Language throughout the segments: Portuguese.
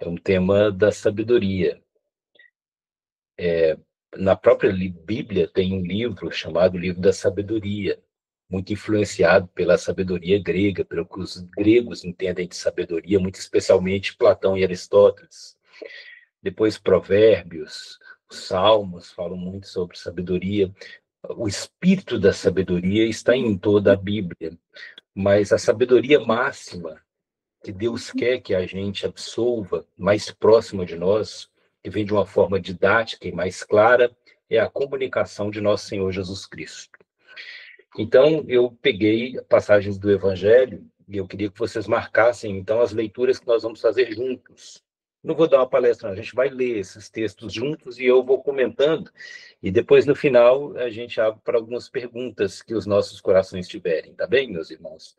É um tema da sabedoria. Na própria Bíblia tem um livro chamado Livro da Sabedoria, muito influenciado pela sabedoria grega, pelo que os gregos entendem de sabedoria, muito especialmente Platão e Aristóteles. Depois Provérbios, os Salmos falam muito sobre sabedoria. O espírito da sabedoria está em toda a Bíblia, mas a sabedoria máxima que Deus quer que a gente absolva, mais próxima de nós, que vem de uma forma didática e mais clara, é a comunicação de nosso Senhor Jesus Cristo. Então, eu peguei passagens do Evangelho e eu queria que vocês marcassem, então, as leituras que nós vamos fazer juntos. Não vou dar uma palestra, não. A gente vai ler esses textos juntos e eu vou comentando, e depois, no final, a gente abre para algumas perguntas que os nossos corações tiverem, tá bem, meus irmãos?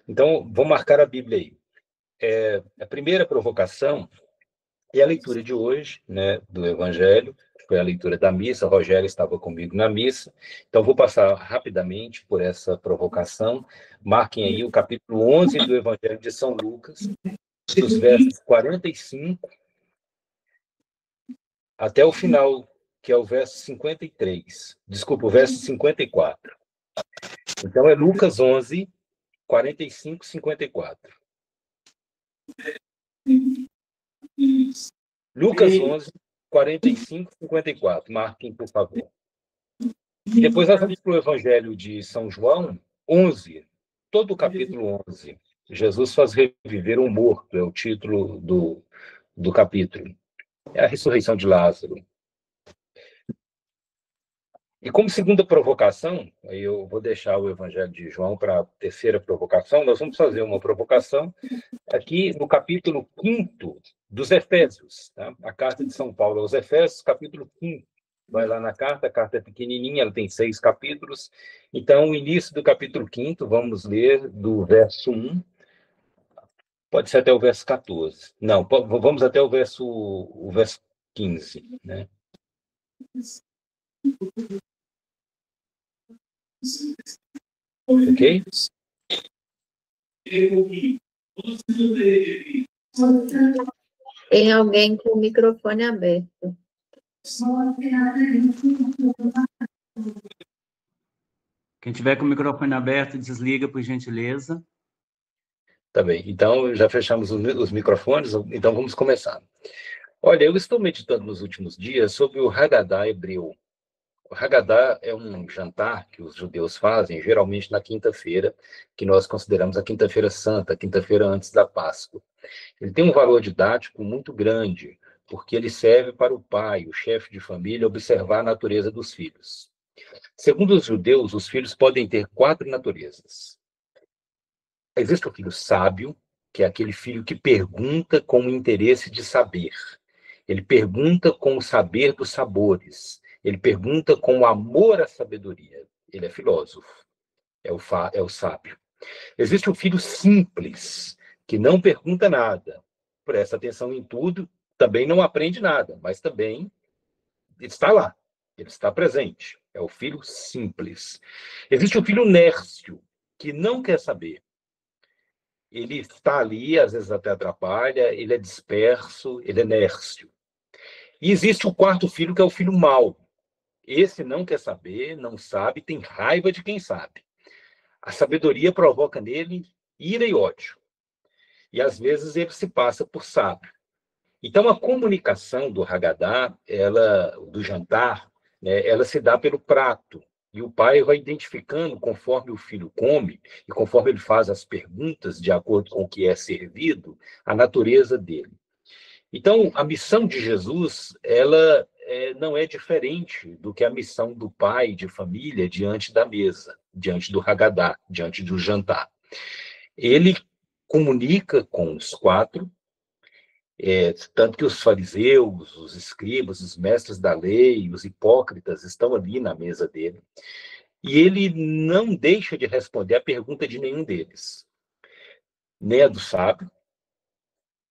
Então, vou marcar a Bíblia aí. A primeira provocação é a leitura de hoje, né, do Evangelho, foi a leitura da missa. O Rogério estava comigo na missa, então vou passar rapidamente por essa provocação. Marquem aí o capítulo 11 do Evangelho de São Lucas, dos versos 45 até o final, que é o verso 53. Desculpa, o verso 54. Então é Lucas 11, 45, 54. Lucas 11, 45, 54. Marquem, por favor. E depois nós vamos para o Evangelho de São João 11, todo o capítulo 11. Jesus faz reviver um morto, é o título do capítulo. É a ressurreição de Lázaro. E como segunda provocação, aí eu vou deixar o Evangelho de João para a terceira provocação, nós vamos fazer uma provocação aqui no capítulo 5 dos Efésios, tá? A carta de São Paulo aos Efésios, capítulo 5. Vai lá na carta, a carta é pequenininha, ela tem 6 capítulos. Então, o início do capítulo 5, vamos ler do verso 1, pode ser até o verso 14. Não, vamos até o verso 15, né? Ok? Tem alguém com o microfone aberto. Quem tiver com o microfone aberto, desliga, por gentileza. Tá bem. Então, já fechamos os microfones, então vamos começar. Olha, eu estou meditando nos últimos dias sobre o Haggadah hebreu. O Haggadah é um jantar que os judeus fazem, geralmente na quinta-feira, que nós consideramos a quinta-feira santa, a quinta-feira antes da Páscoa. Ele tem um valor didático muito grande, porque ele serve para o pai, o chefe de família, observar a natureza dos filhos. Segundo os judeus, os filhos podem ter 4 naturezas. Existe o filho sábio, que é aquele filho que pergunta com o interesse de saber. Ele pergunta com o saber dos sabores. Ele pergunta com o amor à sabedoria. Ele é filósofo, é o sábio. Existe o filho simples, que não pergunta nada, presta atenção em tudo, também não aprende nada, mas também está lá, ele está presente. É o filho simples. Existe o filho nércio, que não quer saber. Ele está ali, às vezes até atrapalha, ele é disperso, ele é nércio. E existe o quarto filho, que é o filho mau. Esse não quer saber, não sabe, tem raiva de quem sabe. A sabedoria provoca nele ira e ódio. E às vezes ele se passa por sábio. Então a comunicação do Haggadah, do jantar, né, ela se dá pelo prato. E o pai vai identificando, conforme o filho come, e conforme ele faz as perguntas de acordo com o que é servido, a natureza dele. Então, a missão de Jesus, ela não é diferente do que a missão do pai de família diante da mesa, diante do Haggadah, diante do jantar. Ele comunica com os 4, tanto que os fariseus, os escribas, os mestres da lei, os hipócritas estão ali na mesa dele, e ele não deixa de responder a pergunta de nenhum deles, nem a do sábio,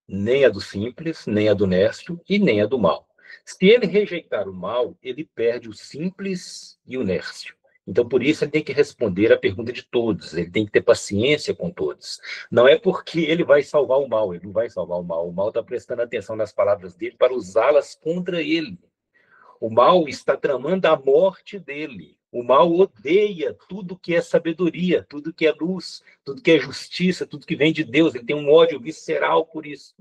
nem a do simples, nem a do nércio e nem a do mal. Se ele rejeitar o mal, ele perde o simples e o nércio. Então, por isso, ele tem que responder a pergunta de todos, ele tem que ter paciência com todos. Não é porque ele vai salvar o mal, ele não vai salvar o mal está prestando atenção nas palavras dele para usá-las contra ele. O mal está tramando a morte dele. O mal odeia tudo que é sabedoria, tudo que é luz, tudo que é justiça, tudo que vem de Deus. Ele tem um ódio visceral por isso.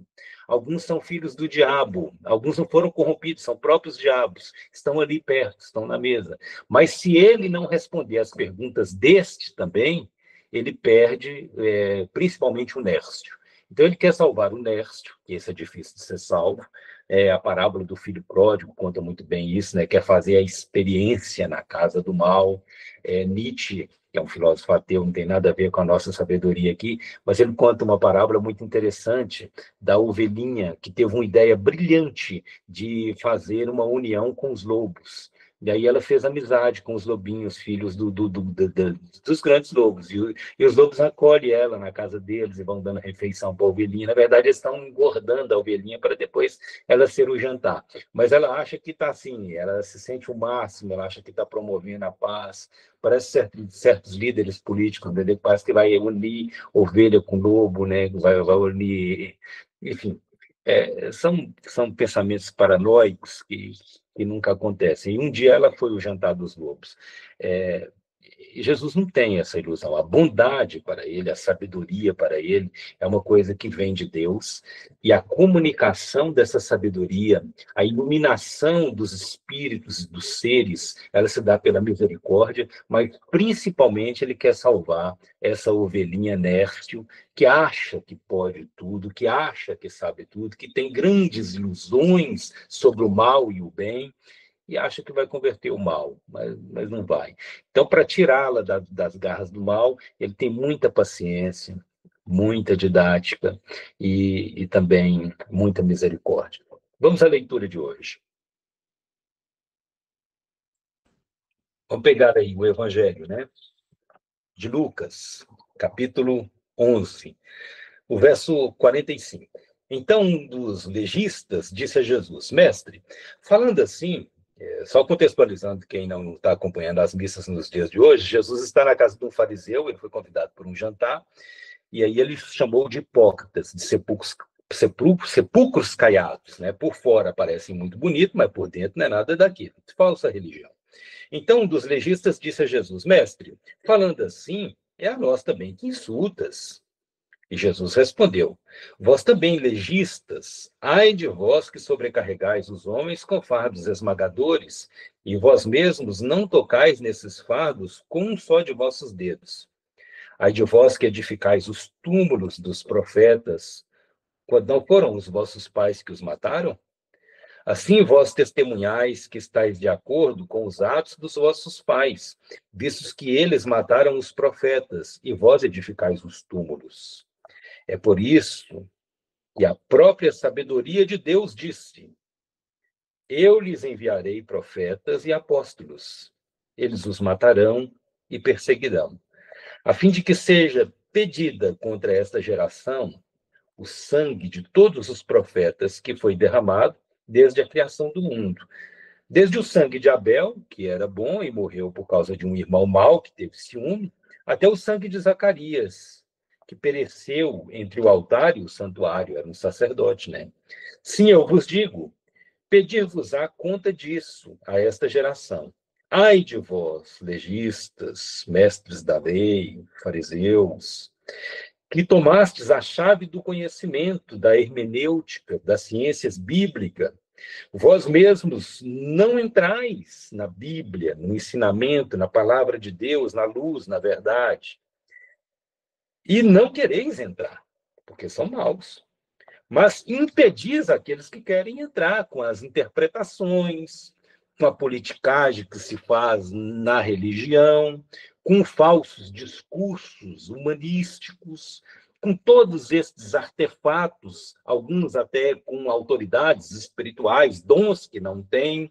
Alguns são filhos do diabo, alguns não foram corrompidos, são próprios diabos, estão ali perto, estão na mesa. Mas se ele não responder às perguntas deste também, ele perde principalmente o Nércio. Então ele quer salvar o Nércio, que esse é difícil de ser salvo. A parábola do filho pródigo conta muito bem isso, né? Quer fazer a experiência na casa do mal. Nietzsche, que é um filósofo ateu, não tem nada a ver com a nossa sabedoria aqui, mas ele conta uma parábola muito interessante da ovelhinha que teve uma ideia brilhante de fazer uma união com os lobos. E aí ela fez amizade com os lobinhos, filhos dos grandes lobos. E os lobos acolhem ela na casa deles e vão dando refeição para a ovelhinha. Na verdade, eles estão engordando a ovelhinha para depois ela ser o jantar. Mas ela acha que está assim, ela se sente o máximo, ela acha que está promovendo a paz. Parece certos líderes políticos, né? Parece que vai unir ovelha com lobo, né? Vai unir... Enfim, são pensamentos paranoicos que nunca acontecem. E um dia ela foi o jantar dos lobos. Jesus não tem essa ilusão. A bondade para ele, a sabedoria para ele, é uma coisa que vem de Deus, e a comunicação dessa sabedoria, a iluminação dos espíritos, dos seres, ela se dá pela misericórdia, mas principalmente ele quer salvar essa ovelhinha Nércio, que acha que pode tudo, que acha que sabe tudo, que tem grandes ilusões sobre o mal e o bem, e acha que vai converter o mal, mas não vai. Então, para tirá-la das garras do mal, ele tem muita paciência, muita didática e também muita misericórdia. Vamos à leitura de hoje. Vamos pegar aí o Evangelho, né? De Lucas, capítulo 11, o verso 45. Então, um dos legistas disse a Jesus: Mestre, falando assim, só contextualizando quem não está acompanhando as missas nos dias de hoje, Jesus está na casa de um fariseu, ele foi convidado por um jantar, e aí ele chamou de hipócritas, de sepulcros caiados, né? Por fora parecem muito bonito, mas por dentro não é nada daquilo, falsa religião. Então um dos legistas disse a Jesus: Mestre, falando assim, é a nós também que insultas. E Jesus respondeu: Vós também, legistas, ai de vós que sobrecarregais os homens com fardos esmagadores, e vós mesmos não tocais nesses fardos com um só de vossos dedos. Ai de vós que edificais os túmulos dos profetas, quando não foram os vossos pais que os mataram? Assim vós testemunhais que estáis de acordo com os atos dos vossos pais, vistos que eles mataram os profetas, e vós edificais os túmulos. É por isso que a própria sabedoria de Deus disse: Eu lhes enviarei profetas e apóstolos. Eles os matarão e perseguirão, a fim de que seja pedida contra esta geração o sangue de todos os profetas que foi derramado desde a criação do mundo. Desde o sangue de Abel, que era bom e morreu por causa de um irmão mau que teve ciúme, até o sangue de Zacarias, que pereceu entre o altar e o santuário, era um sacerdote, né? Sim, eu vos digo, pedir-vos-á conta disso a esta geração. Ai de vós, legistas, mestres da lei, fariseus, que tomastes a chave do conhecimento, da hermenêutica, das ciências bíblicas. Vós mesmos não entrais na Bíblia, no ensinamento, na palavra de Deus, na luz, na verdade. E não quereis entrar, porque são maus. Mas impedis aqueles que querem entrar com as interpretações, com a politicagem que se faz na religião, com falsos discursos humanísticos, com todos esses artefatos, alguns até com autoridades espirituais, dons que não têm,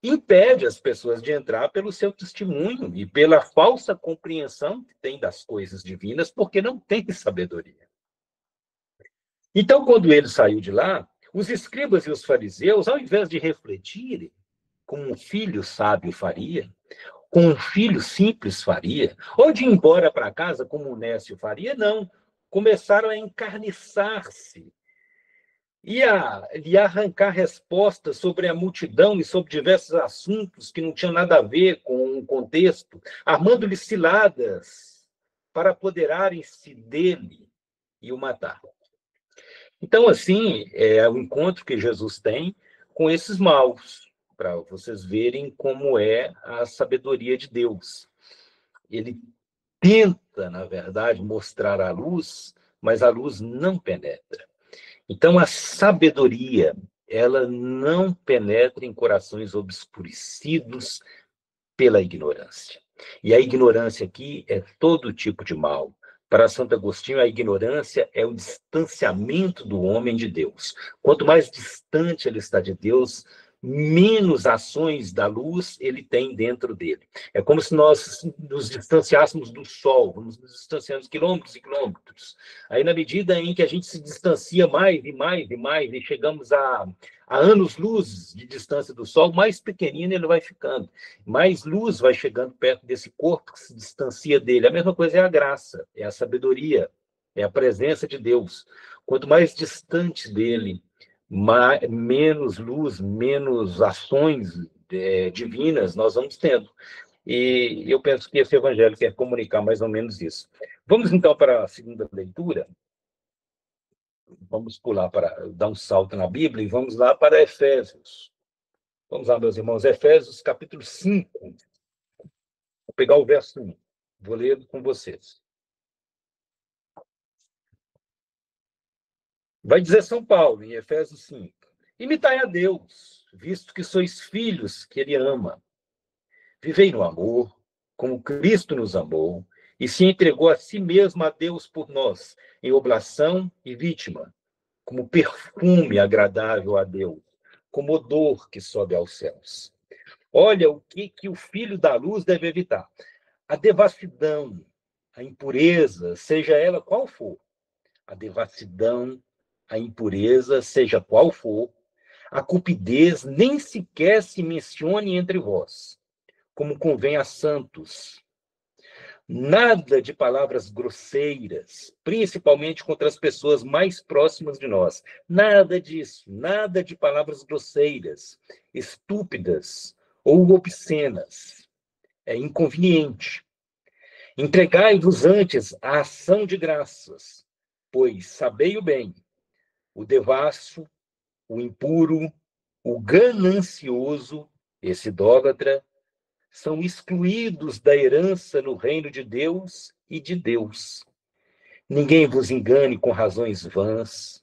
impede as pessoas de entrar pelo seu testemunho e pela falsa compreensão que tem das coisas divinas, porque não tem sabedoria. Então, quando ele saiu de lá, os escribas e os fariseus, ao invés de refletirem, como um filho sábio faria, como um filho simples faria, ou de ir embora para casa, como um nécio faria, não. Começaram a encarniçar-se e a arrancar respostas sobre a multidão e sobre diversos assuntos que não tinham nada a ver com o contexto, armando-lhe ciladas para apoderarem-se dele e o matar. Então, assim, é o encontro que Jesus tem com esses maus, para vocês verem como é a sabedoria de Deus. Ele tenta, na verdade, mostrar a luz, mas a luz não penetra. Então, a sabedoria, ela não penetra em corações obscurecidos pela ignorância. E a ignorância aqui é todo tipo de mal. Para Santo Agostinho, a ignorância é o distanciamento do homem de Deus. Quanto mais distante ele está de Deus, menos ações da luz ele tem dentro dele. É como se nós nos distanciássemos do sol, vamos nos distanciando quilômetros e quilômetros. Aí, na medida em que a gente se distancia mais e mais e mais, e chegamos a anos-luz de distância do sol, mais pequenino ele vai ficando. Mais luz vai chegando perto desse corpo que se distancia dele. A mesma coisa é a graça, é a sabedoria, é a presença de Deus. Quanto mais distante dele, menos luz, menos ações divinas nós vamos tendo. E eu penso que esse evangelho quer comunicar mais ou menos isso. Vamos, então, para a segunda leitura. Vamos pular para dar um salto na Bíblia e vamos lá para Efésios. Vamos lá, meus irmãos, Efésios, capítulo 5. Vou pegar o verso 1. Vou ler com vocês. Vai dizer São Paulo, em Efésios 5. Imitai a Deus, visto que sois filhos que ele ama. Vivei no amor, como Cristo nos amou, e se entregou a si mesmo a Deus por nós, em oblação e vítima, como perfume agradável a Deus, como odor que sobe aos céus. Olha o que o filho da luz deve evitar. A devassidão, a impureza, seja ela qual for. A devassidão, a impureza, seja qual for. A cupidez nem sequer se mencione entre vós, como convém a santos. Nada de palavras grosseiras, principalmente contra as pessoas mais próximas de nós. Nada disso, nada de palavras grosseiras, estúpidas ou obscenas. É inconveniente. Entregai-vos antes à ação de graças, pois sabei o bem, o devasso, o impuro, o ganancioso, esse idólatra, são excluídos da herança no reino de Deus e de Deus. Ninguém vos engane com razões vãs.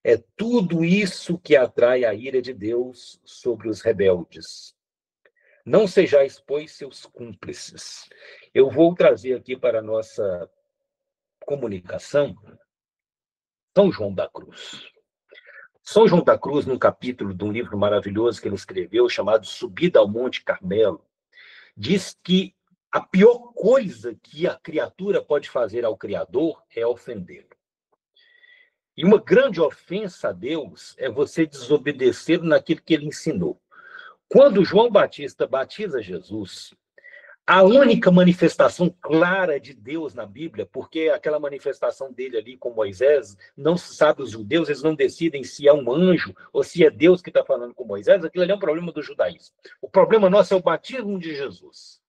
É tudo isso que atrai a ira de Deus sobre os rebeldes. Não sejais, pois, seus cúmplices. Eu vou trazer aqui para a nossa comunicação São João da Cruz. São João da Cruz, num capítulo de um livro maravilhoso que ele escreveu, chamado Subida ao Monte Carmelo, diz que a pior coisa que a criatura pode fazer ao Criador é ofendê-lo. E uma grande ofensa a Deus é você desobedecer naquilo que ele ensinou. Quando João Batista batiza Jesus, a única manifestação clara de Deus na Bíblia, porque aquela manifestação dele ali com Moisés, não se sabe, os judeus, eles não decidem se é um anjo ou se é Deus que está falando com Moisés, aquilo ali é um problema do judaísmo. O problema nosso é o batismo de Jesus.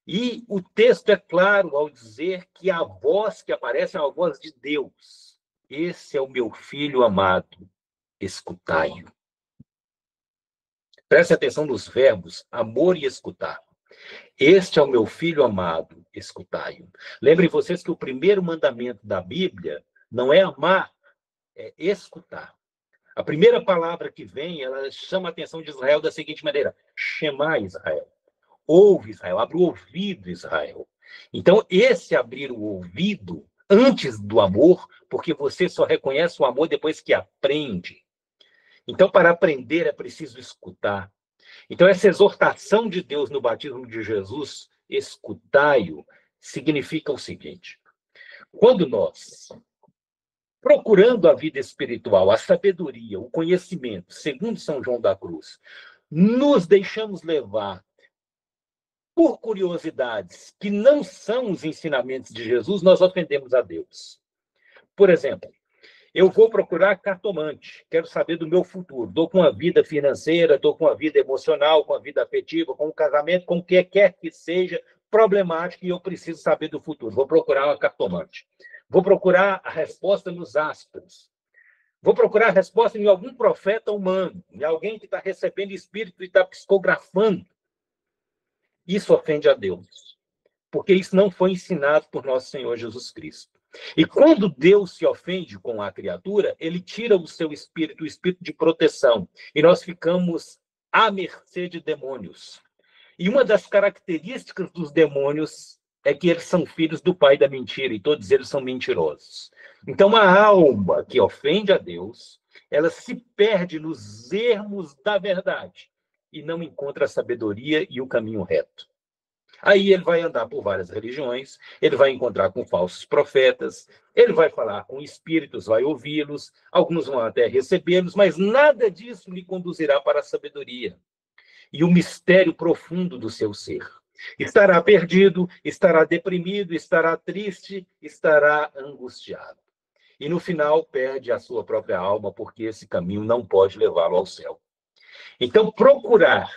E o texto é claro ao dizer que a voz que aparece é a voz de Deus. Esse é o meu filho amado, escutai-o. Preste atenção nos verbos amor e escutar. Este é o meu filho amado, escutai-o. Lembrem vocês que o primeiro mandamento da Bíblia não é amar, é escutar. A primeira palavra que vem, ela chama a atenção de Israel da seguinte maneira: Shema Israel. Ouve, Israel, abre o ouvido, Israel. Então, esse abrir o ouvido antes do amor, porque você só reconhece o amor depois que aprende. Então, para aprender é preciso escutar. Então, essa exortação de Deus no batismo de Jesus, escutai-o, significa o seguinte: quando nós, procurando a vida espiritual, a sabedoria, o conhecimento, segundo São João da Cruz, nos deixamos levar por curiosidades que não são os ensinamentos de Jesus, nós ofendemos a Deus. Por exemplo, eu vou procurar cartomante, quero saber do meu futuro. Estou com uma vida financeira, estou com uma vida emocional, com uma vida afetiva, com um casamento, com o que quer que seja problemático e eu preciso saber do futuro. Vou procurar uma cartomante. Vou procurar a resposta nos astros. Vou procurar a resposta em algum profeta humano, em alguém que está recebendo espírito e está psicografando. Isso ofende a Deus, porque isso não foi ensinado por nosso Senhor Jesus Cristo. E quando Deus se ofende com a criatura, ele tira o seu espírito, o espírito de proteção, e nós ficamos à mercê de demônios. E uma das características dos demônios é que eles são filhos do pai da mentira, e todos eles são mentirosos. Então, a alma que ofende a Deus, ela se perde nos ermos da verdade e não encontra a sabedoria e o caminho reto. Aí ele vai andar por várias religiões, ele vai encontrar com falsos profetas, ele vai falar com espíritos, vai ouvi-los, alguns vão até recebê-los, mas nada disso lhe conduzirá para a sabedoria e o mistério profundo do seu ser. Estará perdido, estará deprimido, estará triste, estará angustiado. E no final perde a sua própria alma, porque esse caminho não pode levá-lo ao céu. Então, procurar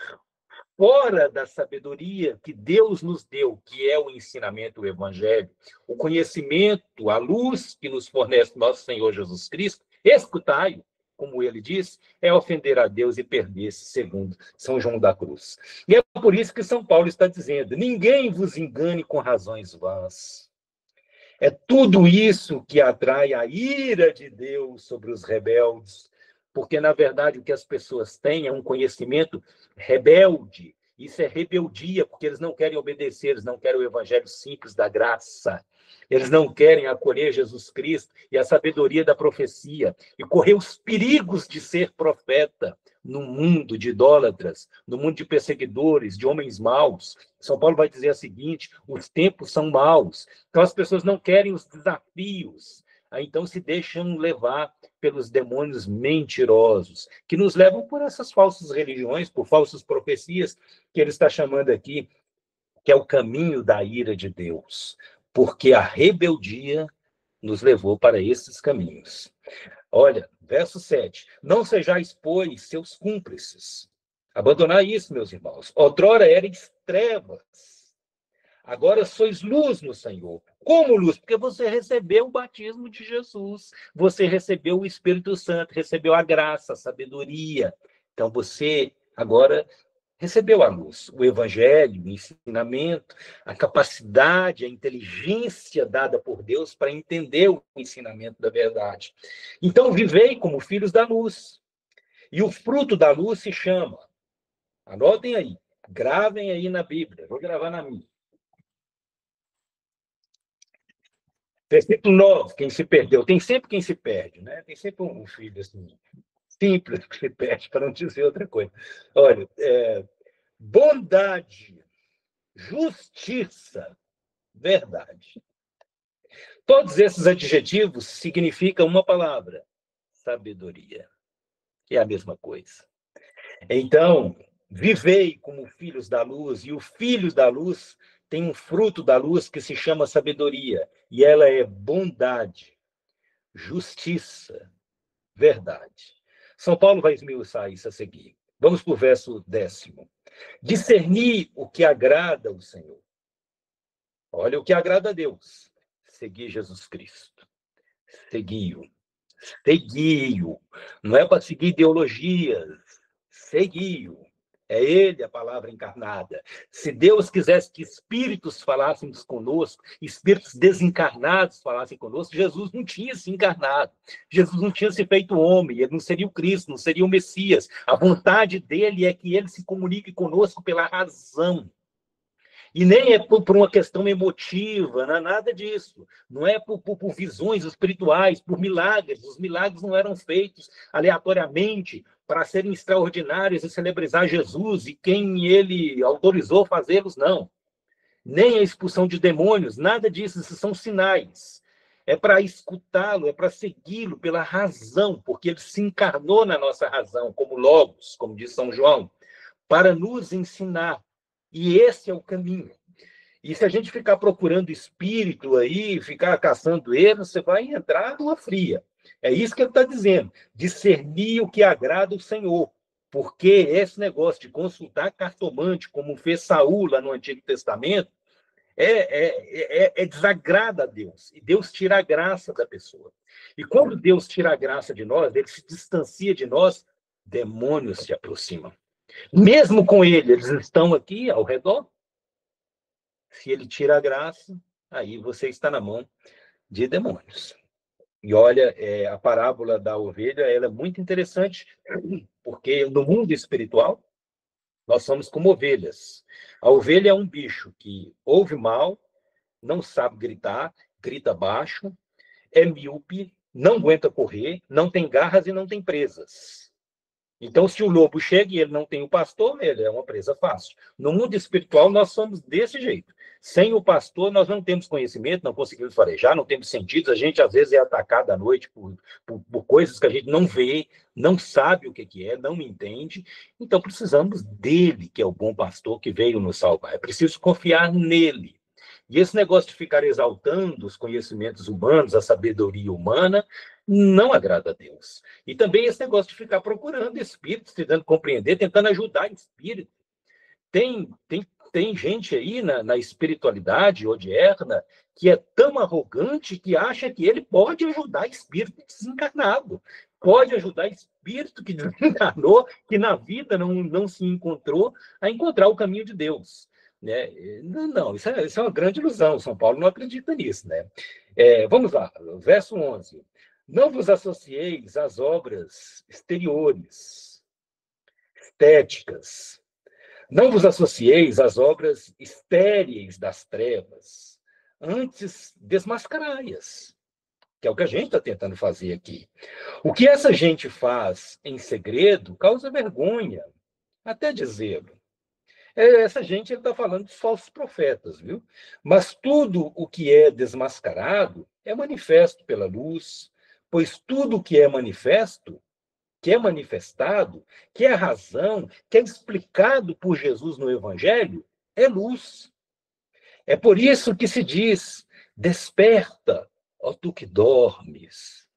fora da sabedoria que Deus nos deu, que é o ensinamento do Evangelho, o conhecimento, a luz que nos fornece nosso Senhor Jesus Cristo, escutai-o, como ele diz, é ofender a Deus e perder-se, segundo São João da Cruz. E é por isso que São Paulo está dizendo: ninguém vos engane com razões vãs. É tudo isso que atrai a ira de Deus sobre os rebeldes, porque, na verdade, o que as pessoas têm é um conhecimento rebelde. Isso é rebeldia, porque eles não querem obedecer, eles não querem o evangelho simples da graça. Eles não querem acolher Jesus Cristo e a sabedoria da profecia e correr os perigos de ser profeta no mundo de idólatras, no mundo de perseguidores, de homens maus. São Paulo vai dizer o seguinte: os tempos são maus. Então, as pessoas não querem os desafios. Então, se deixam levar pelos demônios mentirosos, que nos levam por essas falsas religiões, por falsas profecias, que ele está chamando aqui, que é o caminho da ira de Deus. Porque a rebeldia nos levou para esses caminhos. Olha, verso 7. Não sejais, pois, seus cúmplices. Abandonar isso, meus irmãos. Outrora erais trevas. Agora sois luz no Senhor. Como luz? Porque você recebeu o batismo de Jesus. Você recebeu o Espírito Santo, recebeu a graça, a sabedoria. Então você agora recebeu a luz, o evangelho, o ensinamento, a capacidade, a inteligência dada por Deus para entender o ensinamento da verdade. Então, vivei como filhos da luz. E o fruto da luz se chama, anotem aí, gravem aí na Bíblia, vou gravar na minha. Versículo 9, quem se perdeu. Tem sempre quem se perde, né? Tem sempre um filho assim, simples que se perde, para não dizer outra coisa. Olha, bondade, justiça, verdade. Todos esses adjetivos significam uma palavra: sabedoria. É a mesma coisa. Então, vivei como filhos da luz, e os filhos da luz têm um fruto da luz que se chama sabedoria, e ela é bondade, justiça, verdade. São Paulo vai esmiuçar isso a seguir. Vamos para o verso 10. Discernir o que agrada ao Senhor. Olha o que agrada a Deus. Seguir Jesus Cristo. Segui-o. Segui-o. Não é para seguir ideologias. Segui-o. É ele a palavra encarnada. Se Deus quisesse que espíritos falassem conosco, espíritos desencarnados falassem conosco, Jesus não tinha se encarnado. Jesus não tinha se feito homem, ele não seria o Cristo, não seria o Messias. A vontade dele é que ele se comunique conosco pela razão. E nem é por uma questão emotiva, não é nada disso. Não é por visões espirituais, por milagres. Os milagres não eram feitos aleatoriamente para serem extraordinários e celebrizar Jesus e quem ele autorizou fazê-los, não. Nem a expulsão de demônios, nada disso. Esses são sinais. É para escutá-lo, é para segui-lo pela razão, porque ele se encarnou na nossa razão, como Logos, como diz São João, para nos ensinar. E esse é o caminho. E se a gente ficar procurando espírito aí, ficar caçando ele, você vai entrar numa fria. É isso que ele está dizendo. Discernir o que agrada o Senhor. Porque esse negócio de consultar cartomante, como fez Saul lá no Antigo Testamento, desagrada a Deus. E Deus tira a graça da pessoa. E quando Deus tira a graça de nós, ele se distancia de nós, demônios se aproximam. Mesmo com ele, eles estão aqui ao redor. Se ele tira a graça, aí você está na mão de demônios. E olha, a parábola da ovelha, ela é muito interessante, porque no mundo espiritual, nós somos como ovelhas. A ovelha é um bicho que ouve mal, não sabe gritar, grita baixo, é míope, não aguenta correr, não tem garras e não tem presas. Então, se o lobo chega e ele não tem o pastor, ele é uma presa fácil. No mundo espiritual, nós somos desse jeito. Sem o pastor, nós não temos conhecimento, não conseguimos farejar, não temos sentidos. A gente, às vezes, é atacado à noite por coisas que a gente não vê, não sabe o que é, não entende. Então, precisamos dele, que é o bom pastor que veio nos salvar. É preciso confiar nele. E esse negócio de ficar exaltando os conhecimentos humanos, a sabedoria humana, não agrada a Deus. E também esse negócio de ficar procurando espíritos, tentando compreender, tentando ajudar espíritos. Tem gente aí na espiritualidade odierna que é tão arrogante que acha que ele pode ajudar espírito desencarnado, pode ajudar espírito que desencarnou, que na vida não se encontrou, a encontrar o caminho de Deus. Né? Não, isso é uma grande ilusão. São Paulo não acredita nisso. Né? Vamos lá, verso 11. Não vos associeis às obras exteriores, estéticas. Não vos associeis às obras estéreis das trevas. Antes, desmascarai-as, que é o que a gente está tentando fazer aqui. O que essa gente faz em segredo causa vergonha, até dizê-lo. Essa gente ele está falando dos falsos profetas, viu? Mas tudo o que é desmascarado é manifesto pela luz, pois tudo o que é manifesto, que é manifestado, que é razão, que é explicado por Jesus no Evangelho, é luz. É por isso que se diz: desperta, ó tu que dormes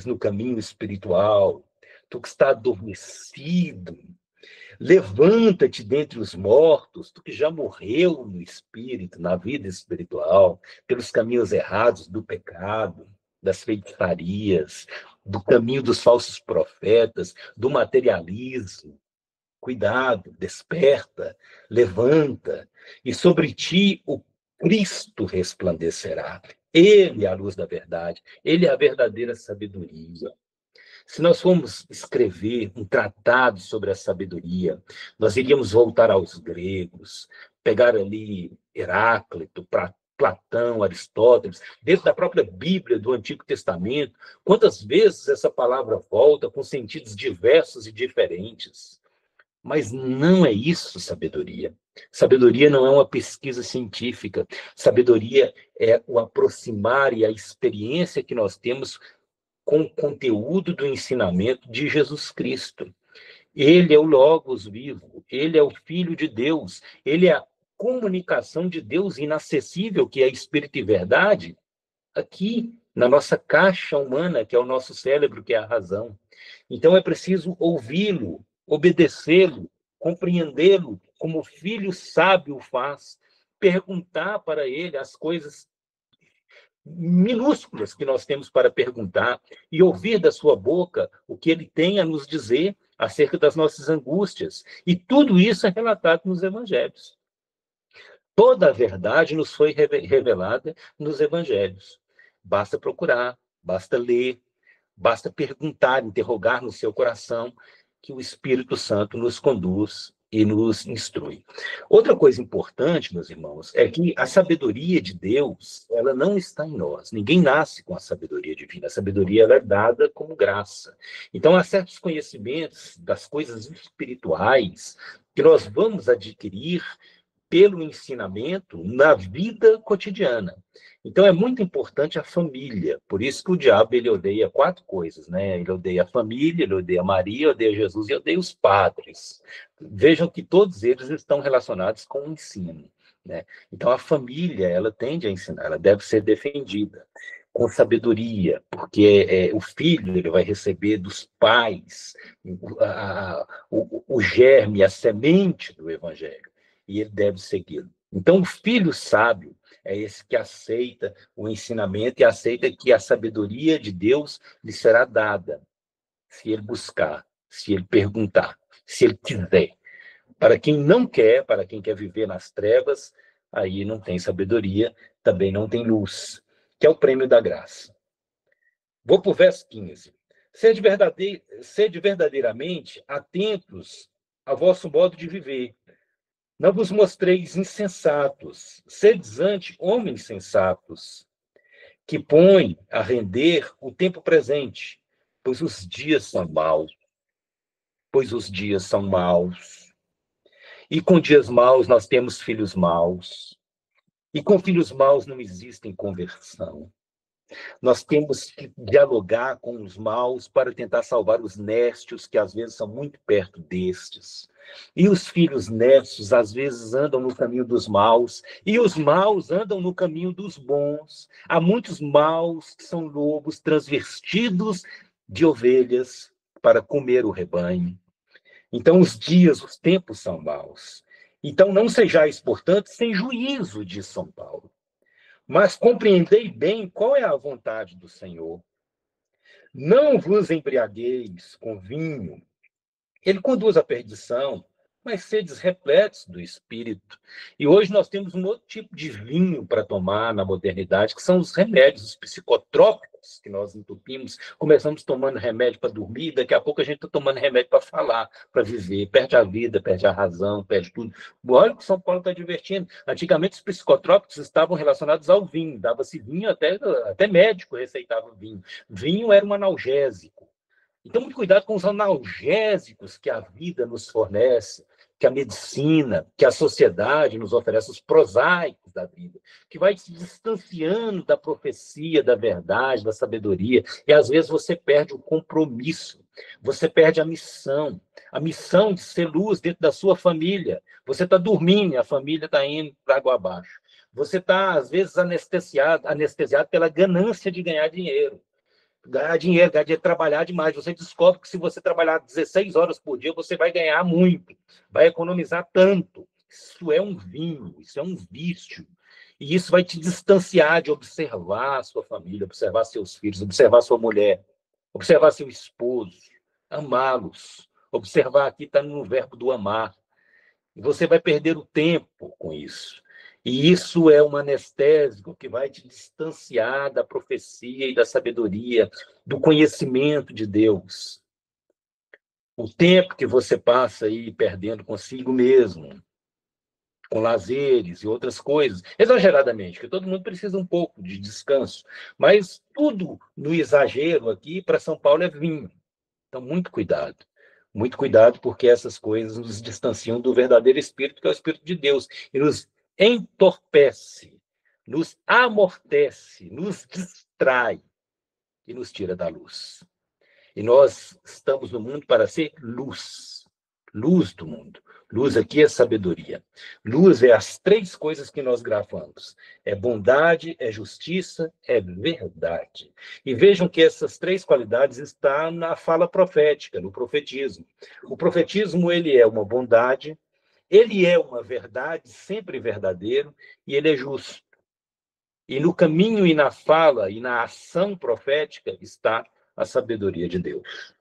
no caminho espiritual, tu que está adormecido. Levanta-te dentre os mortos, tu que já morreu no espírito, na vida espiritual, pelos caminhos errados do pecado, das feitiçarias, do caminho dos falsos profetas, do materialismo. Cuidado, desperta, levanta, e sobre ti o Cristo resplandecerá. Ele é a luz da verdade, ele é a verdadeira sabedoria. Se nós formos escrever um tratado sobre a sabedoria, nós iríamos voltar aos gregos, pegar ali Heráclito, Platão, Aristóteles, dentro da própria Bíblia do Antigo Testamento, quantas vezes essa palavra volta com sentidos diversos e diferentes. Mas não é isso sabedoria. Sabedoria não é uma pesquisa científica. Sabedoria é o aproximar e a experiência que nós temos com o conteúdo do ensinamento de Jesus Cristo. Ele é o Logos vivo, ele é o Filho de Deus, ele é a comunicação de Deus inacessível, que é Espírito e Verdade, aqui na nossa caixa humana, que é o nosso cérebro, que é a razão. Então é preciso ouvi-lo, obedecê-lo, compreendê-lo, como o filho sábio faz, perguntar para ele as coisas minúsculas que nós temos para perguntar e ouvir da sua boca o que ele tem a nos dizer acerca das nossas angústias. E tudo isso é relatado nos evangelhos. Toda a verdade nos foi revelada nos evangelhos. Basta procurar, basta ler, basta perguntar, interrogar no seu coração, que o Espírito Santo nos conduz e nos instrui. Outra coisa importante, meus irmãos, é que a sabedoria de Deus, ela não está em nós. Ninguém nasce com a sabedoria divina. A sabedoria ela é dada como graça. Então, há certos conhecimentos das coisas espirituais que nós vamos adquirir pelo ensinamento na vida cotidiana. Então, é muito importante a família. Por isso que o diabo ele odeia 4 coisas, né? Ele odeia a família, ele odeia Maria, odeia Jesus e odeia os padres. Vejam que todos eles estão relacionados com o ensino, né? Então, a família, ela tende a ensinar, ela deve ser defendida com sabedoria, porque o filho ele vai receber dos pais o germe, a semente do evangelho, e ele deve segui-lo. Então, o filho sábio é esse que aceita o ensinamento e aceita que a sabedoria de Deus lhe será dada, se ele buscar, se ele perguntar, se ele quiser. Para quem não quer, para quem quer viver nas trevas, aí não tem sabedoria, também não tem luz, que é o prêmio da graça. Vou para o verso 15. Sede verdadeiramente atentos ao vosso modo de viver. Não vos mostreis insensatos, sedes ante homens sensatos, que põem a render o tempo presente, pois os dias são maus. Pois os dias são maus. E com dias maus nós temos filhos maus. E com filhos maus não existe conversão. Nós temos que dialogar com os maus para tentar salvar os néstios, que às vezes são muito perto destes. E os filhos néstios, às vezes, andam no caminho dos maus, e os maus andam no caminho dos bons. Há muitos maus que são lobos transvestidos de ovelhas para comer o rebanho. Então, os dias, os tempos são maus. Então, não sejais, portanto, sem juízo, diz São Paulo. Mas compreendei bem qual é a vontade do Senhor. Não vos embriagueis com vinho. Ele conduz à perdição, mas sedes repletos do Espírito. E hoje nós temos um outro tipo de vinho para tomar na modernidade, que são os remédios, os psicotrópicos, que nós entupimos. Começamos tomando remédio para dormir, daqui a pouco a gente está tomando remédio para falar, para viver. Perde a vida, perde a razão, perde tudo. Olha o que São Paulo está divertindo. Antigamente os psicotrópicos estavam relacionados ao vinho. Dava-se vinho, até médico receitava vinho. Vinho era um analgésico. Então, muito cuidado com os analgésicos que a vida nos fornece, que a medicina, que a sociedade nos oferece, os prosaicos da vida, que vai se distanciando da profecia, da verdade, da sabedoria, e às vezes você perde o compromisso, você perde a missão de ser luz dentro da sua família. Você está dormindo e a família está indo para água abaixo. Você está, às vezes, anestesiado pela ganância de ganhar dinheiro, trabalhar demais. Você descobre que se você trabalhar 16 horas por dia, você vai ganhar muito, vai economizar tanto. Isso é um vinho, isso é um vício. E isso vai te distanciar de observar a sua família, observar seus filhos, observar sua mulher, observar seu esposo, amá-los. Observar aqui está no verbo do amar. E você vai perder o tempo com isso. E isso é um anestésico que vai te distanciar da profecia e da sabedoria, do conhecimento de Deus. O tempo que você passa aí perdendo consigo mesmo, com lazeres e outras coisas, exageradamente, que todo mundo precisa um pouco de descanso, mas tudo no exagero aqui, para São Paulo, é vinho. Então, muito cuidado, porque essas coisas nos distanciam do verdadeiro Espírito, que é o Espírito de Deus, e nos entorpece, nos amortece, nos distrai e nos tira da luz. E nós estamos no mundo para ser luz, luz do mundo. Luz aqui é sabedoria. Luz é as 3 coisas que nós grafamos. É bondade, é justiça, é verdade. E vejam que essas 3 qualidades estão na fala profética, no profetismo. O profetismo, ele é uma bondade, ele é uma verdade, sempre verdadeiro, e ele é justo. E no caminho e na fala e na ação profética está a sabedoria de Deus.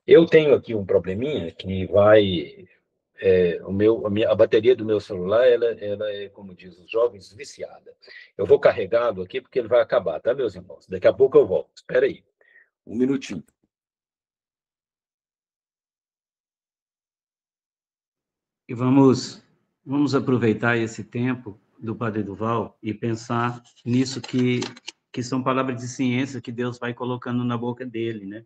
Eu tenho aqui um probleminha que vai... a bateria do meu celular, ela é, como diz os jovens, viciada. Eu vou carregá-lo aqui porque ele vai acabar, tá, meus irmãos? Daqui a pouco eu volto. Espera aí. Um minutinho. E vamos aproveitar esse tempo do Padre Eduval e pensar nisso que são palavras de ciência que Deus vai colocando na boca dele, né?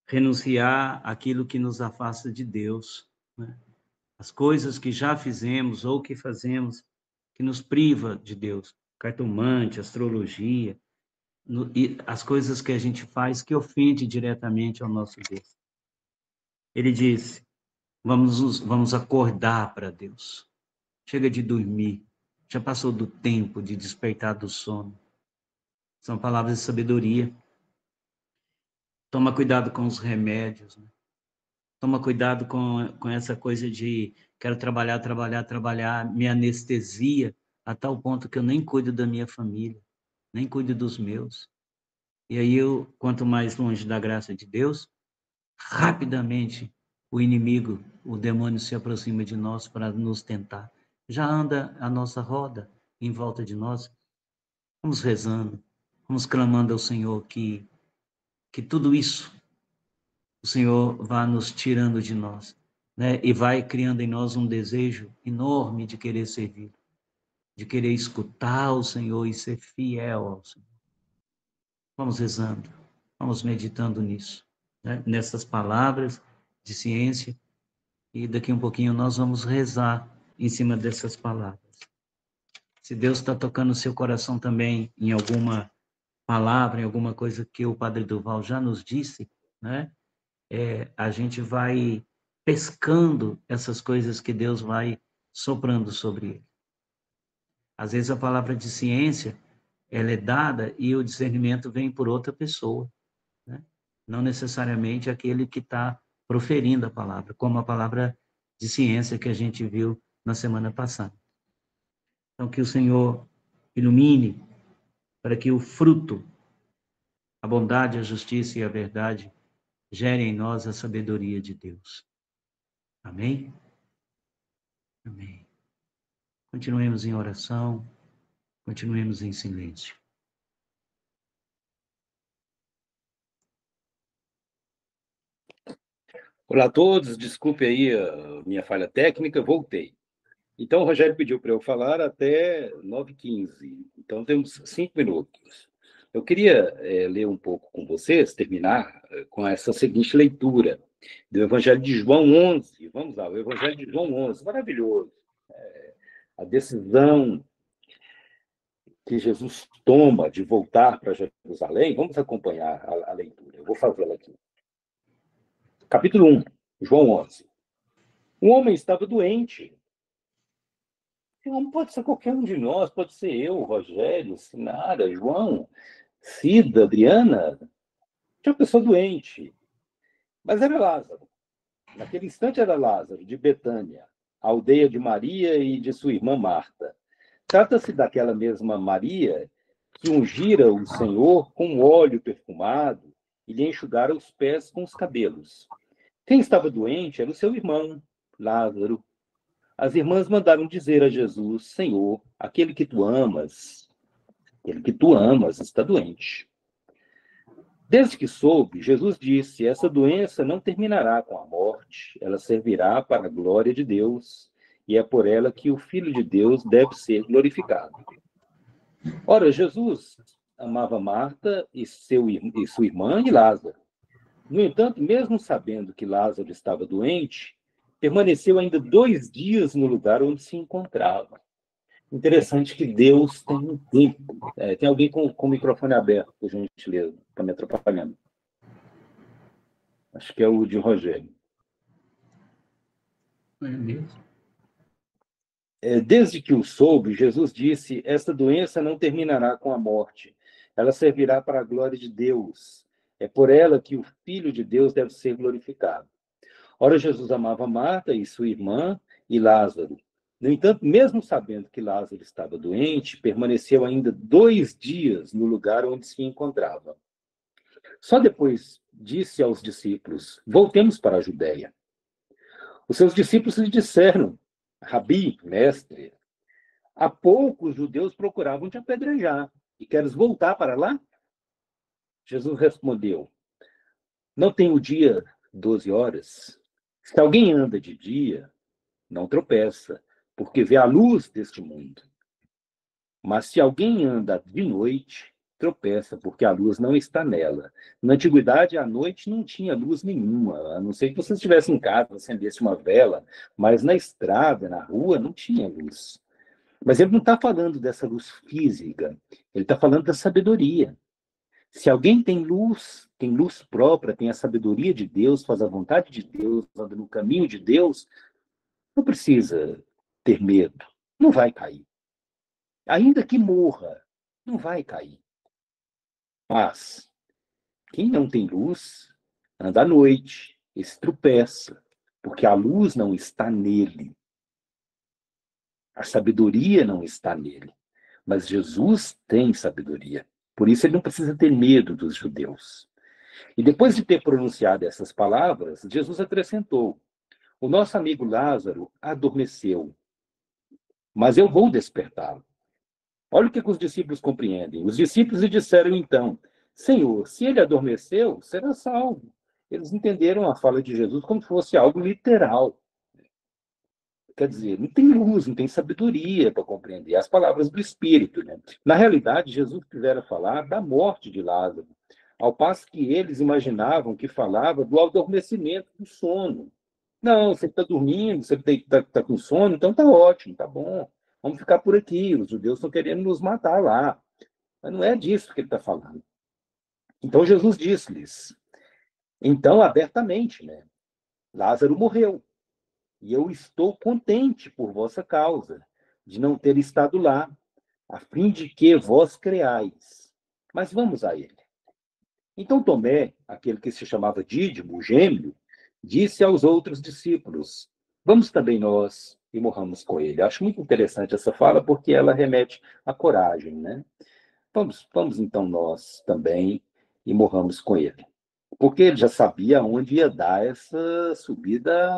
Renunciar àquilo que nos afasta de Deus, né? as coisas que já fizemos ou que fazemos que nos priva de Deus, cartomante, astrologia, e as coisas que a gente faz que ofende diretamente ao nosso Deus. Ele disse: vamos acordar para Deus. Chega de dormir. Já passou do tempo de despertar do sono. São palavras de sabedoria. Toma cuidado com os remédios. Né? Toma cuidado com essa coisa de quero trabalhar, trabalhar, trabalhar, me anestesia a tal ponto que eu nem cuido da minha família, nem cuido dos meus. E aí quanto mais longe da graça de Deus, rapidamente o inimigo, o demônio se aproxima de nós para nos tentar. Já anda a nossa roda em volta de nós. Vamos rezando, vamos clamando ao Senhor que tudo isso o Senhor vá nos tirando de nós, né? E vai criando em nós um desejo enorme de querer servir, de querer escutar o Senhor e ser fiel ao Senhor. Vamos rezando, vamos meditando nisso, né? Nessas palavras de ciência, e daqui um pouquinho nós vamos rezar em cima dessas palavras. Se Deus está tocando o seu coração também em alguma palavra, em alguma coisa que o Padre Duval já nos disse, né? A gente vai pescando essas coisas que Deus vai soprando sobre ele. Às vezes a palavra de ciência, ela é dada e o discernimento vem por outra pessoa, né? Não necessariamente aquele que está proferindo a palavra, como a palavra de ciência que a gente viu na semana passada. Então, que o Senhor ilumine para que o fruto, a bondade, a justiça e a verdade gerem em nós a sabedoria de Deus. Amém? Amém. Continuemos em oração, continuemos em silêncio. Olá a todos, desculpe aí a minha falha técnica, voltei. Então, o Rogério pediu para eu falar até 9h15, então temos 5 minutos. Eu queria ler um pouco com vocês, terminar com essa seguinte leitura do Evangelho de João 11. Vamos lá, o Evangelho de João 11, maravilhoso. A decisão que Jesus toma de voltar para Jerusalém, vamos acompanhar a leitura, eu vou fazê-la aqui. Capítulo 1, João 11. Um homem estava doente. Não pode ser qualquer um de nós, pode ser eu, Rogério, Sinara, João, Cida, Adriana. Tinha uma pessoa doente, mas era Lázaro. Naquele instante era Lázaro, de Betânia, a aldeia de Maria e de sua irmã Marta. Trata-se daquela mesma Maria que ungira o Senhor com óleo perfumado e lhe enxugara os pés com os cabelos. Quem estava doente era o seu irmão, Lázaro. As irmãs mandaram dizer a Jesus: Senhor, aquele que tu amas está doente. Desde que soube, Jesus disse: essa doença não terminará com a morte, ela servirá para a glória de Deus, e é por ela que o Filho de Deus deve ser glorificado. Ora, Jesus amava Marta e sua irmã e Lázaro. No entanto, mesmo sabendo que Lázaro estava doente, permaneceu ainda 2 dias no lugar onde se encontrava. Interessante que Deus tem um tempo. Tem alguém com o microfone aberto, por gentileza, está me atrapalhando. Acho que é o de Rogério. É mesmo? Desde que o soube, Jesus disse: esta doença não terminará com a morte. Ela servirá para a glória de Deus. É por ela que o Filho de Deus deve ser glorificado. Ora, Jesus amava Marta e sua irmã e Lázaro. No entanto, mesmo sabendo que Lázaro estava doente, permaneceu ainda 2 dias no lugar onde se encontrava. Só depois disse aos discípulos: voltemos para a Judéia. Os seus discípulos lhe disseram: Rabi, mestre, há pouco os judeus procuravam te apedrejar, e queres voltar para lá? Jesus respondeu: não tem o dia 12 horas? Se alguém anda de dia, não tropeça, porque vê a luz deste mundo. Mas se alguém anda de noite, tropeça, porque a luz não está nela. Na antiguidade, à noite não tinha luz nenhuma, a não ser que você estivesse em casa, acendesse uma vela, mas na estrada, na rua, não tinha luz. Mas ele não está falando dessa luz física, ele está falando da sabedoria. Se alguém tem luz própria, tem a sabedoria de Deus, faz a vontade de Deus, anda no caminho de Deus, não precisa ter medo, não vai cair. Ainda que morra, não vai cair. Mas quem não tem luz, anda à noite, esse tropeça, porque a luz não está nele. A sabedoria não está nele. Mas Jesus tem sabedoria. Por isso ele não precisa ter medo dos judeus. E depois de ter pronunciado essas palavras, Jesus acrescentou: o nosso amigo Lázaro adormeceu, mas eu vou despertá-lo. Olha o que os discípulos compreendem. Os discípulos lhe disseram então: Senhor, se ele adormeceu, será salvo. Eles entenderam a fala de Jesus como se fosse algo literal. Quer dizer, não tem luz, não tem sabedoria para compreender as palavras do Espírito. Né? Na realidade, Jesus quisera falar da morte de Lázaro, ao passo que eles imaginavam que falava do adormecimento, do sono. Não, você está dormindo, você está com sono, então está ótimo, está bom. Vamos ficar por aqui, os judeus estão querendo nos matar lá. Mas não é disso que ele está falando. Então Jesus disse-lhes, então abertamente, né? Lázaro morreu. E eu estou contente por vossa causa, de não ter estado lá, a fim de que vós creais. Mas vamos a ele. Então Tomé, aquele que se chamava Dídimo, o gêmeo, disse aos outros discípulos: vamos também nós e morramos com ele. Acho muito interessante essa fala, porque ela remete à coragem, né? Vamos então nós também e morramos com ele. Porque ele já sabia onde ia dar essa subida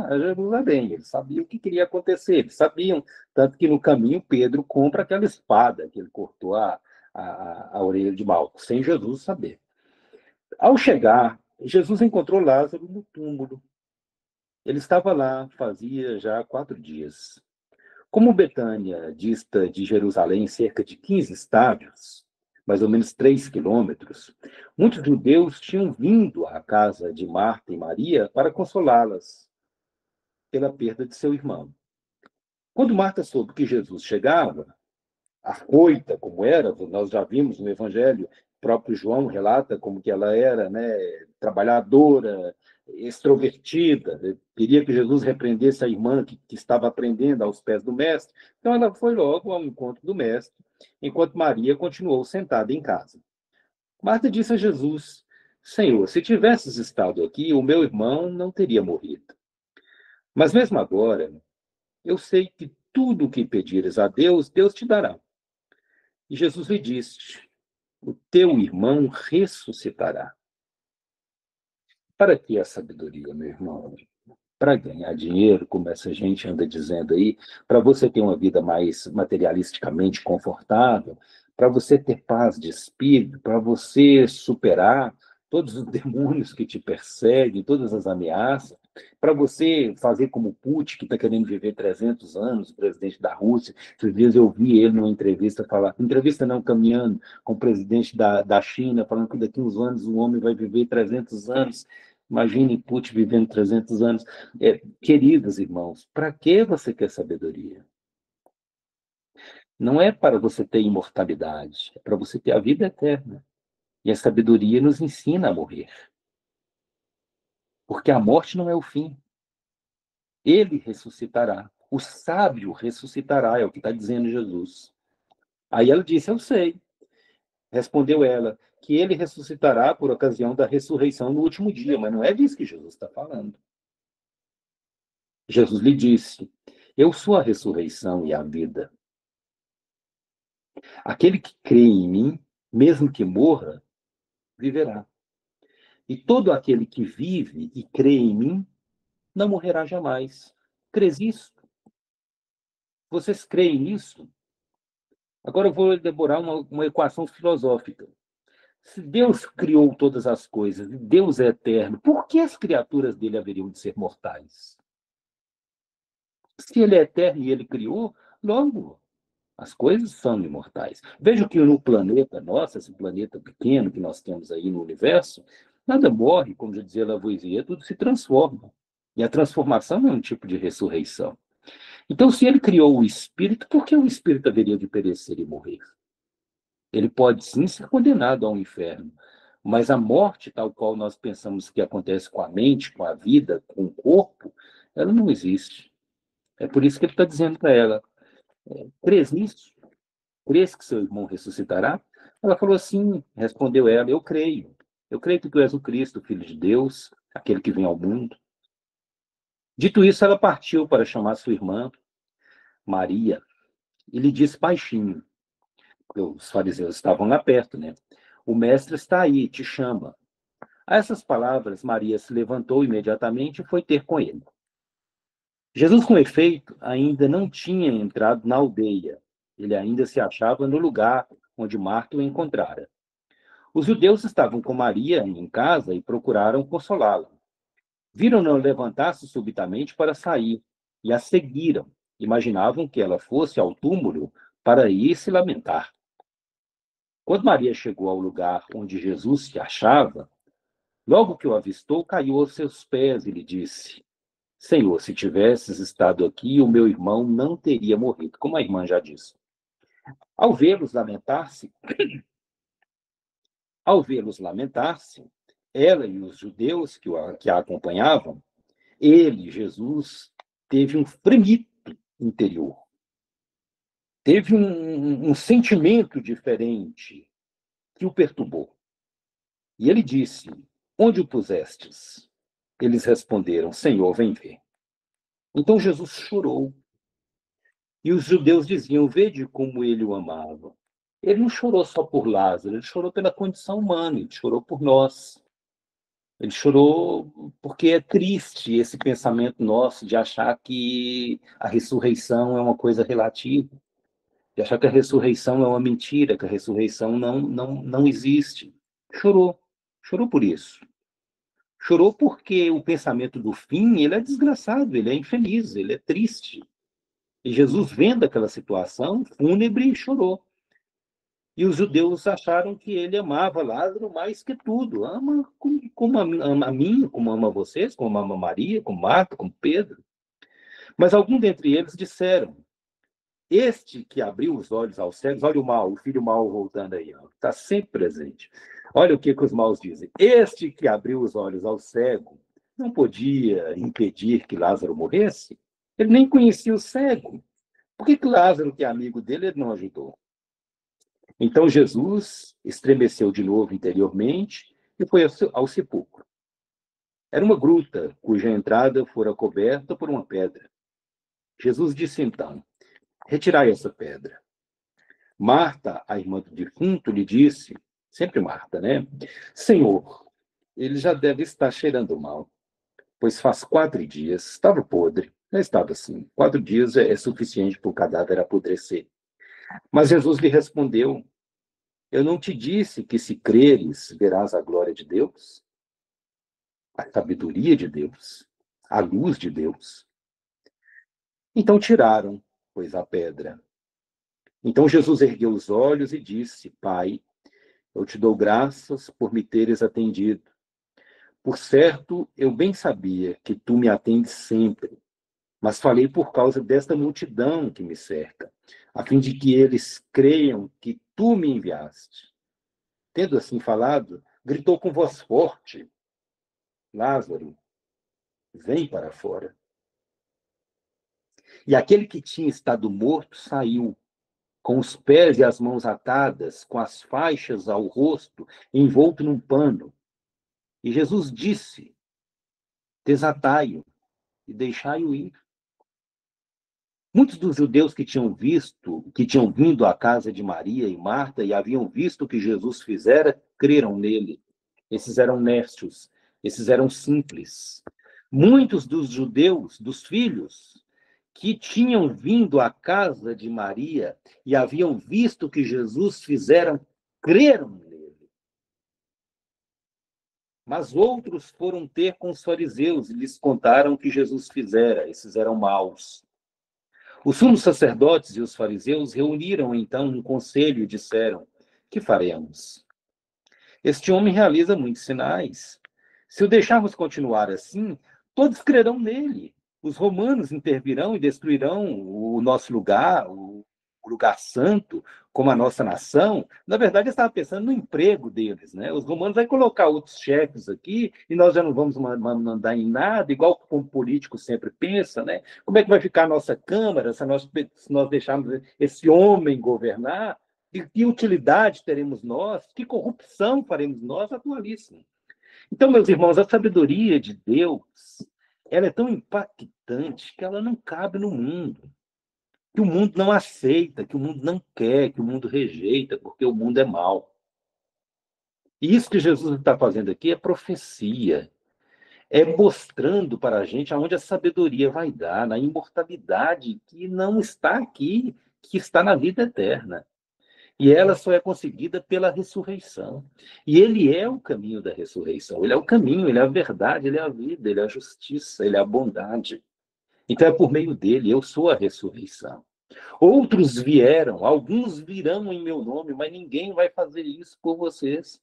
a Jerusalém, ele sabia o que queria acontecer, eles sabiam, tanto que no caminho Pedro compra aquela espada que ele cortou a orelha de Malco, sem Jesus saber. Ao chegar, Jesus encontrou Lázaro no túmulo. Ele estava lá, fazia já 4 dias. Como Betânia dista de Jerusalém cerca de 15 estádios, mais ou menos 3 quilômetros, muitos judeus tinham vindo à casa de Marta e Maria para consolá-las pela perda de seu irmão. Quando Marta soube que Jesus chegava, afoita como era, nós já vimos no Evangelho, o próprio João relata como que ela era, né, trabalhadora, extrovertida, né, queria que Jesus repreendesse a irmã que estava aprendendo aos pés do mestre, então ela foi logo ao encontro do mestre, enquanto Maria continuou sentada em casa. Marta disse a Jesus: Senhor, se tivesses estado aqui, o meu irmão não teria morrido. Mas mesmo agora, eu sei que tudo o que pedires a Deus, Deus te dará. E Jesus lhe disse: o teu irmão ressuscitará. Para que a sabedoria, meu irmão? Para ganhar dinheiro, como essa gente anda dizendo aí, para você ter uma vida mais materialisticamente confortável, para você ter paz de espírito, para você superar todos os demônios que te perseguem, todas as ameaças, para você fazer como Putin, que está querendo viver 300 anos, o presidente da Rússia. Esses dias eu vi ele numa entrevista falar, entrevista não, caminhando com o presidente da China, falando que daqui a uns anos o homem vai viver 300 anos. Imagine Putin vivendo 300 anos. Queridos irmãos, para que você quer sabedoria? Não é para você ter imortalidade, é para você ter a vida eterna. E a sabedoria nos ensina a morrer. Porque a morte não é o fim. Ele ressuscitará. O sábio ressuscitará, é o que está dizendo Jesus. Aí ela disse, eu sei. Respondeu ela, que ele ressuscitará por ocasião da ressurreição no último dia. Mas não é disso que Jesus está falando. Jesus lhe disse, eu sou a ressurreição e a vida. Aquele que crê em mim, mesmo que morra, viverá. E todo aquele que vive e crê em mim, não morrerá jamais. Crês isso? Vocês creem nisso? Agora eu vou elaborar uma equação filosófica. Se Deus criou todas as coisas, e Deus é eterno, por que as criaturas dele haveriam de ser mortais? Se ele é eterno e ele criou, logo, As coisas são imortais. Veja que no planeta nosso, esse planeta pequeno que nós temos aí no universo, nada morre, como já dizia Lavoisier, tudo se transforma. E a transformação é um tipo de ressurreição. Então, se ele criou o espírito, por que o espírito haveria de perecer e morrer? Ele pode sim ser condenado ao inferno, mas a morte, tal qual nós pensamos que acontece com a mente, com a vida, com o corpo, ela não existe. É por isso que ele está dizendo para ela: crês nisso? Crês que seu irmão ressuscitará? Ela falou assim, respondeu ela: eu creio. Eu creio que tu és o Cristo, o Filho de Deus, aquele que vem ao mundo. Dito isso, ela partiu para chamar sua irmã, Maria, e lhe disse baixinho, porque os fariseus estavam lá perto, né? O mestre está aí, te chama. A essas palavras, Maria se levantou imediatamente e foi ter com ele. Jesus, com efeito, ainda não tinha entrado na aldeia. Ele ainda se achava no lugar onde Marta o encontrara. Os judeus estavam com Maria em casa e procuraram consolá-la. Viram-na levantar-se subitamente para sair e a seguiram. Imaginavam que ela fosse ao túmulo para ir se lamentar. Quando Maria chegou ao lugar onde Jesus se achava, logo que o avistou, caiu aos seus pés e lhe disse: Senhor, se tivesses estado aqui, o meu irmão não teria morrido, como a irmã já disse. Ao vê-los lamentar-se, ao vê-los lamentar-se, ela e os judeus que a acompanhavam, ele, Jesus, teve um fremito interior. Teve um sentimento diferente que o perturbou. E ele disse: Onde o pusestes? Eles responderam: Senhor, vem ver. Então Jesus chorou. E os judeus diziam: Vede como ele o amava. Ele não chorou só por Lázaro, ele chorou pela condição humana, ele chorou por nós. Ele chorou porque é triste esse pensamento nosso de achar que a ressurreição é uma coisa relativa, de achar que a ressurreição é uma mentira, que a ressurreição não existe. Chorou, chorou por isso. Chorou porque o pensamento do fim, ele é desgraçado, ele é infeliz, ele é triste. E Jesus, vendo aquela situação fúnebre, chorou. E os judeus acharam que ele amava Lázaro mais que tudo. Ama como ama a mim, como ama vocês, como ama Maria, como Marta, como Pedro. Mas alguns dentre eles disseram: Este que abriu os olhos aos cegos, olha o mal, o filho mau voltando aí, está sempre presente. Olha o que os maus dizem. Este que abriu os olhos ao cego não podia impedir que Lázaro morresse? Ele nem conhecia o cego. Por que Lázaro, que é amigo dele, ele não ajudou? Então Jesus estremeceu de novo interiormente e foi ao sepulcro. Era uma gruta cuja entrada fora coberta por uma pedra. Jesus disse então: Retirai essa pedra. Marta, a irmã do defunto, lhe disse, sempre Marta, né? Senhor, ele já deve estar cheirando mal, pois faz 4 dias, estava podre, já estava assim. 4 dias é suficiente para o cadáver apodrecer. Mas Jesus lhe respondeu: Eu não te disse que se creres, verás a glória de Deus, a sabedoria de Deus, a luz de Deus. Então tiraram, pois, a pedra. Então Jesus ergueu os olhos e disse: Pai, eu te dou graças por me teres atendido. Por certo, eu bem sabia que tu me atendes sempre, mas falei por causa desta multidão que me cerca, a fim de que eles creiam que tu me enviaste. Tendo assim falado, gritou com voz forte: Lázaro, vem para fora. E aquele que tinha estado morto saiu, com os pés e as mãos atadas, com as faixas ao rosto, envolto num pano. E Jesus disse: Desatai-o e deixai-o ir. Muitos dos judeus que tinham vindo à casa de Maria e Marta e haviam visto o que Jesus fizera, creram nele. Esses eram nécios, esses eram simples. Muitos dos judeus, dos filhos, que tinham vindo à casa de Maria e haviam visto o que Jesus fizera, creram nele. Mas outros foram ter com os fariseus e lhes contaram o que Jesus fizera. Esses eram maus. Os sumos sacerdotes e os fariseus reuniram então um conselho e disseram: que faremos? Este homem realiza muitos sinais. Se o deixarmos continuar assim, todos crerão nele. Os romanos intervirão e destruirão o nosso lugar, o lugar santo, como a nossa nação. Na verdade, eu estava pensando no emprego deles, né? Os romanos vão colocar outros chefes aqui e nós já não vamos mandar em nada, igual como o político sempre pensa, né? Como é que vai ficar a nossa Câmara se nós deixarmos esse homem governar? De que utilidade teremos nós? Que corrupção faremos nós? Atualíssimo. Então, meus irmãos, a sabedoria de Deus, ela é tão impactante que ela não cabe no mundo. Que o mundo não aceita, que o mundo não quer, que o mundo rejeita, porque o mundo é mau. E isso que Jesus está fazendo aqui é profecia. É mostrando para a gente aonde a sabedoria vai dar, na imortalidade que não está aqui, que está na vida eterna. E ela só é conseguida pela ressurreição. E ele é o caminho da ressurreição. Ele é o caminho, ele é a verdade, ele é a vida, ele é a justiça, ele é a bondade. Então é por meio dele, eu sou a ressurreição. Outros vieram, alguns virão em meu nome, mas ninguém vai fazer isso por vocês.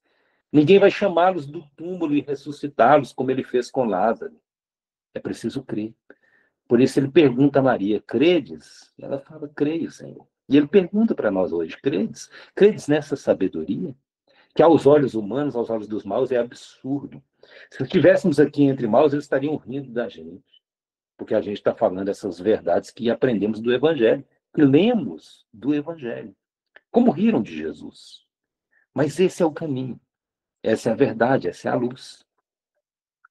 Ninguém vai chamá-los do túmulo e ressuscitá-los, como ele fez com Lázaro. É preciso crer. Por isso ele pergunta a Maria: credes? E ela fala: creio, Senhor. E ele pergunta para nós hoje: credes? Credes nessa sabedoria? Que aos olhos humanos, aos olhos dos maus, é absurdo. Se estivéssemos aqui entre maus, eles estariam rindo da gente. Porque a gente está falando essas verdades que aprendemos do Evangelho, que lemos do Evangelho. Como riram de Jesus. Mas esse é o caminho. Essa é a verdade, essa é a luz.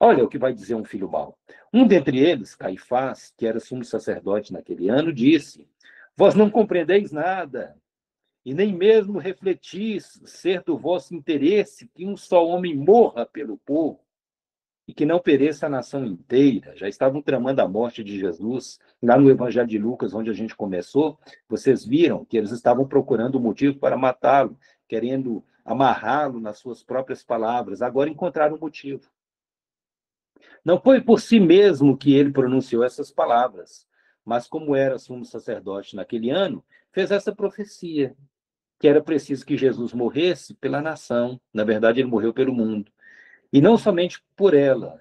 Olha o que vai dizer um filho mau. Um dentre eles, Caifás, que era sumo sacerdote naquele ano, disse: vós não compreendeis nada, e nem mesmo refletis ser do vosso interesse que um só homem morra pelo povo, e que não pereça a nação inteira. Já estavam tramando a morte de Jesus. Lá no Evangelho de Lucas, onde a gente começou, vocês viram que eles estavam procurando um motivo para matá-lo, querendo amarrá-lo nas suas próprias palavras. Agora encontraram um motivo. Não foi por si mesmo que ele pronunciou essas palavras, mas como era sumo sacerdote naquele ano, fez essa profecia, que era preciso que Jesus morresse pela nação. Na verdade, ele morreu pelo mundo. E não somente por ela,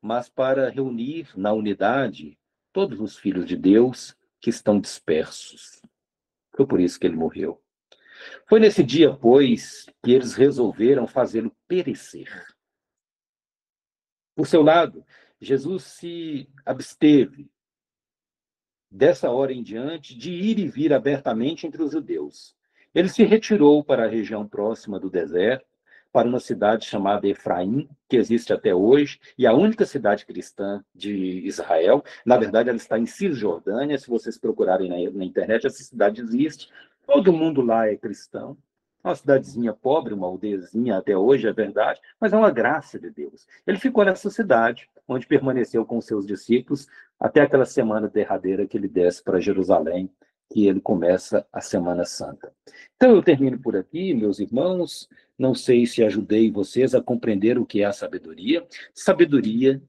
mas para reunir na unidade todos os filhos de Deus que estão dispersos. Foi por isso que ele morreu. Foi nesse dia, pois, que eles resolveram fazê-lo perecer. Por seu lado, Jesus se absteve, dessa hora em diante, de ir e vir abertamente entre os judeus. Ele se retirou para a região próxima do deserto, para uma cidade chamada Efraim, que existe até hoje, e a única cidade cristã de Israel. Na verdade, ela está em Cisjordânia. Se vocês procurarem na internet, essa cidade existe. Todo mundo lá é cristão. Uma cidadezinha pobre, uma aldeiazinha até hoje, é verdade, mas é uma graça de Deus. Ele ficou nessa cidade, onde permaneceu com seus discípulos, até aquela semana derradeira que ele desce para Jerusalém, que ele começa a Semana Santa. Então, eu termino por aqui, meus irmãos. Não sei se ajudei vocês a compreender o que é a sabedoria. Sabedoria,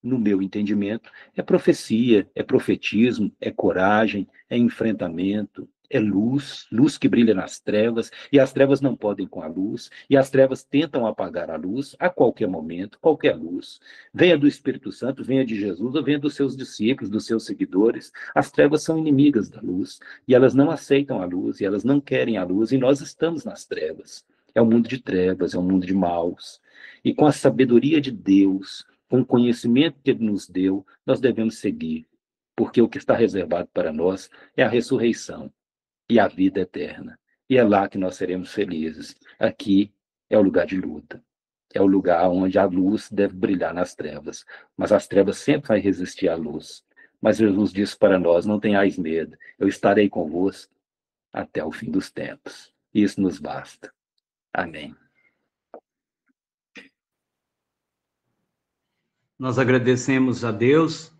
no meu entendimento, é profecia, é profetismo, é coragem, é enfrentamento, é luz, luz que brilha nas trevas, e as trevas não podem com a luz, e as trevas tentam apagar a luz a qualquer momento, qualquer luz. Venha do Espírito Santo, venha de Jesus, ou venha dos seus discípulos, dos seus seguidores. As trevas são inimigas da luz, e elas não aceitam a luz, e elas não querem a luz, e nós estamos nas trevas. É um mundo de trevas, é um mundo de maus. E com a sabedoria de Deus, com o conhecimento que ele nos deu, nós devemos seguir, porque o que está reservado para nós é a ressurreição e a vida eterna. E é lá que nós seremos felizes. Aqui é o lugar de luta. É o lugar onde a luz deve brilhar nas trevas. Mas as trevas sempre vão resistir à luz. Mas Jesus disse para nós: não tenhais medo, eu estarei convosco até o fim dos tempos. Isso nos basta. Amém. Nós agradecemos a Deus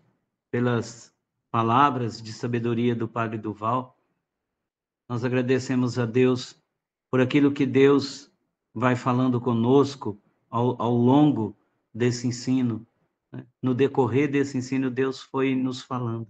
pelas palavras de sabedoria do Padre Duval. Nós agradecemos a Deus por aquilo que Deus vai falando conosco ao longo desse ensino, né? No decorrer desse ensino, Deus foi nos falando.